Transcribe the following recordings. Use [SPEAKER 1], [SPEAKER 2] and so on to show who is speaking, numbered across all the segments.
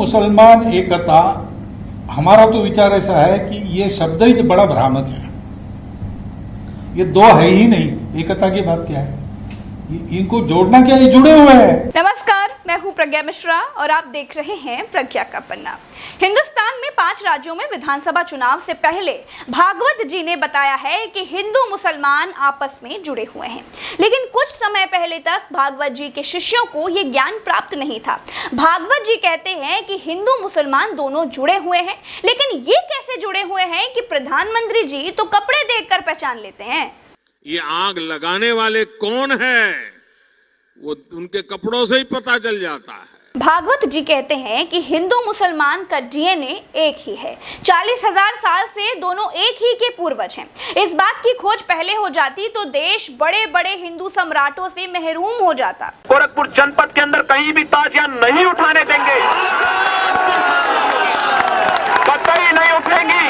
[SPEAKER 1] मुसलमान एकता, हमारा तो विचार ऐसा है कि ये शब्द ही बड़ा भ्रामक है। ये दो है ही नहीं, एकता की बात क्या है, इनको जोड़ना क्या, ये जुड़े हुए हैं।
[SPEAKER 2] नमस्कार, मैं हूं प्रज्ञा मिश्रा और आप देख रहे हैं प्रज्ञा का पन्ना। हिंदुस्तान में 5 राज्यों में विधानसभा चुनाव से पहले भागवत जी ने बताया है कि हिंदू मुसलमान आपस में जुड़े हुए हैं, लेकिन कुछ समय पहले तक भागवत जी के शिष्यों को ये ज्ञान प्राप्त नहीं था। भागवत जी कहते हैं कि हिंदू मुसलमान दोनों जुड़े हुए हैं, लेकिन ये कैसे जुड़े हुए हैं कि प्रधानमंत्री जी तो कपड़े देखकर पहचान लेते हैं।
[SPEAKER 3] ये आग लगाने वाले कौन है, वो उनके कपड़ों से ही पता चल जाता है।
[SPEAKER 2] भागवत जी कहते हैं कि हिंदू मुसलमान का डीएनए एक ही है। 40,000 साल से दोनों एक ही के पूर्वज हैं। इस बात की खोज पहले हो जाती तो देश बड़े बड़े हिंदू सम्राटों से महरूम हो जाता।
[SPEAKER 4] गोरखपुर जनपद के अंदर कहीं भी ताजियां नहीं उठाने देंगे, कतई नहीं उठेंगी,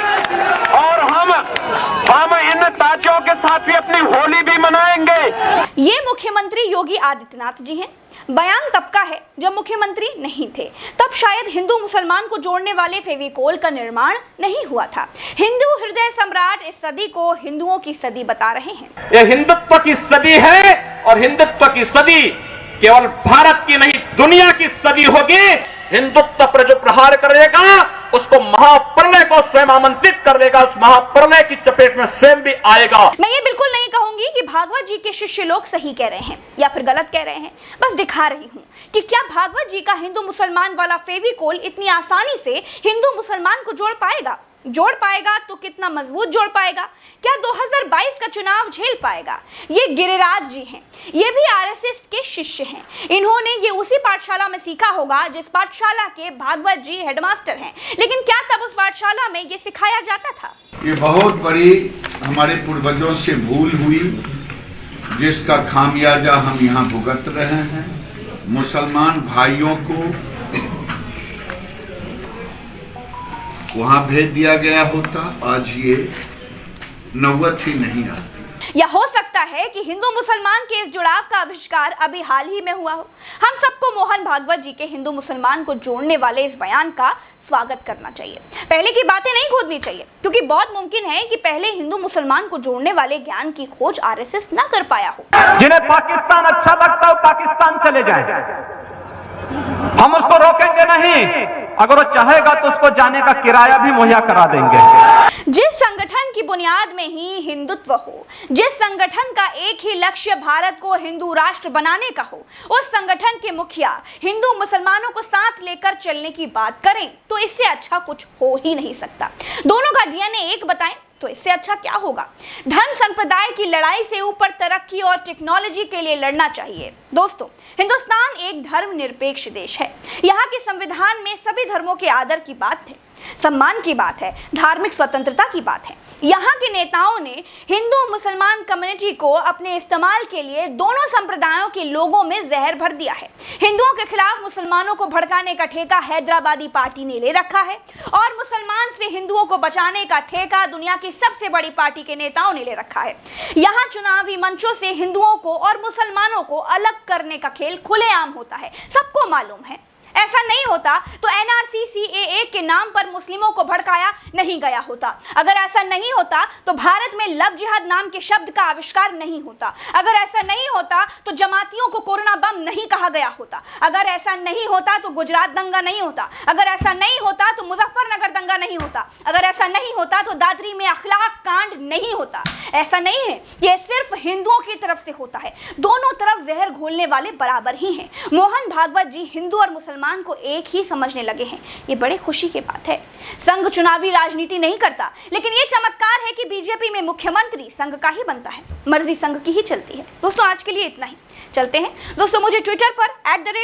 [SPEAKER 4] और हम इन ताजियों के साथ भी अपनी होली भी मनाएंगे।
[SPEAKER 2] ये मुख्यमंत्री योगी आदित्यनाथ जी हैं। बयान तब का है जब मुख्यमंत्री नहीं थे, तब शायद हिंदू मुसलमान को जोड़ने वाले फेविकोल का निर्माण नहीं हुआ था। हिंदू हृदय सम्राट इस सदी को हिंदुओं की सदी बता रहे हैं।
[SPEAKER 4] यह हिंदुत्व की सदी है, और हिंदुत्व की सदी केवल भारत की नहीं दुनिया की सदी होगी। हिंदुत्व पर जो प्रहार करेगा उसको महाप्रलय को स्वयं आमंत्रित कर लेगा, उस महाप्रलय की चपेट में स्वयं भी आएगा।
[SPEAKER 2] मैं ये बिल्कुल नहीं कहूंगी कि भागवत जी के शिष्य लोग सही कह रहे हैं या फिर गलत कह रहे हैं, बस दिखा रही हूँ कि क्या भागवत जी का हिंदू मुसलमान वाला फेविकोल इतनी आसानी से हिंदू मुसलमान को जोड़ पाएगा तो कितना मजबूत जोड़ पाएगा। क्या 2022 का चुनाव झेल पाएगा। ये गिरिराज जी हैं, ये भी आरएसएस के शिष्य हैं। इन्होंने ये उसी पाठशाला में सीखा होगा जिस पाठशाला के भागवत जी हेडमास्टर हैं, लेकिन क्या तब उस पाठशाला में ये सिखाया जाता था।
[SPEAKER 5] ये बहुत बड़ी हमारे पूर्वजों से भूल हुई, जिसका खामियाजा हम यहाँ भुगत रहे हैं। मुसलमान भाइयों को वहां भेज दिया गया होता, आज ये नौबत ही नहीं आती।
[SPEAKER 2] या हो सकता है कि हिंदू मुसलमान के इस जुड़ाव का आविष्कार अभी हाल ही में हुआ हो। हम सबको मोहन भागवत जी के हिंदू मुसलमान को जोड़ने वाले इस बयान का स्वागत करना चाहिए। पहले की बातें नहीं खोदनी चाहिए, क्योंकि बहुत मुमकिन है कि पहले हिंदू मुसलमान को जोड़ने वाले ज्ञान की खोज आरएसएस ना कर पाया हो।
[SPEAKER 4] जिन्हें पाकिस्तान अच्छा लगता है पाकिस्तान चले जाए, हम उसको रोकेंगे नहीं। अगर वो चाहेगा तो उसको जाने का किराया भी मुहैया करा देंगे।
[SPEAKER 2] जिस संगठन की बुनियाद में ही हिंदुत्व हो, जिस संगठन का एक ही लक्ष्य भारत को हिंदू राष्ट्र बनाने का हो, उस संगठन के मुखिया हिंदू मुसलमानों को साथ लेकर चलने की बात करें तो इससे अच्छा कुछ हो ही नहीं सकता। दोनों का डीएनए एक बताएं तो इससे अच्छा क्या होगा। धर्म संप्रदाय की लड़ाई से ऊपर तरक्की और टेक्नोलॉजी के लिए लड़ना चाहिए। दोस्तों, हिंदुस्तान एक धर्मनिरपेक्ष देश है। यहाँ के संविधान में सभी धर्मों के आदर की बात है, सम्मान की बात है, धार्मिक स्वतंत्रता की बात है। यहाँ के नेताओं ने हिंदू मुसलमान कम्युनिटी को अपने इस्तेमाल के लिए दोनों संप्रदायों के लोगों में जहर भर दिया है। हिंदुओं के खिलाफ मुसलमानों को भड़काने का ठेका हैदराबादी पार्टी ने ले रखा है, और मुसलमान से हिंदुओं को बचाने का ठेका दुनिया की सबसे बड़ी पार्टी के नेताओं ने ले रखा है। यहाँ चुनावी मंचों से हिंदुओं को और मुसलमानों को अलग करने का खेल खुलेआम होता है, सबको मालूम है। ऐसा नहीं होता तो एनआरसी सीएए के नाम पर मुस्लिमों को भड़काया नहीं गया होता। अगर ऐसा नहीं होता तो भारत में लव जिहाद नाम के शब्द का आविष्कार नहीं होता। अगर ऐसा नहीं होता तो जमातियों को कोरोना बम नहीं कहा गया होता। अगर ऐसा नहीं होता तो गुजरात दंगा नहीं होता। अगर ऐसा नहीं होता तो मुजफ्फरनगर दंगा नहीं होता। अगर ऐसा नहीं होता तो दादरी में अखलाक कांड नहीं होता। ऐसा नहीं है, यह सिर्फ हिंदुओं की तरफ से होता है। दोनों तरफ जहर घोलने वाले बराबर ही हैं। मोहन भागवत जी हिंदू और मुसलमान को एक ही समझने लगे हैं, ये बड़े खुशी की बात है। संघ चुनावी राजनीति नहीं करता, लेकिन ये चमत्कार है कि बीजेपी में मुख्यमंत्री संघ का ही बनता है, मर्जी संघ की ही चलती है। दोस्तों, आज के लिए इतना ही। चलते हैं दोस्तों, मुझे ट्विटर पर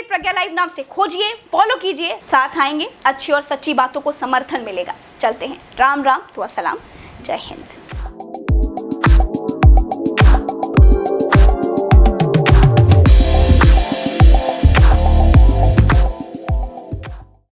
[SPEAKER 2] @प्रज्ञा नाम से खोजिए, फॉलो कीजिए, साथ आएंगे, अच्छी और सच्ची बातों को समर्थन मिलेगा। चलते हैं, राम राम तो सलाम, जय हिंद।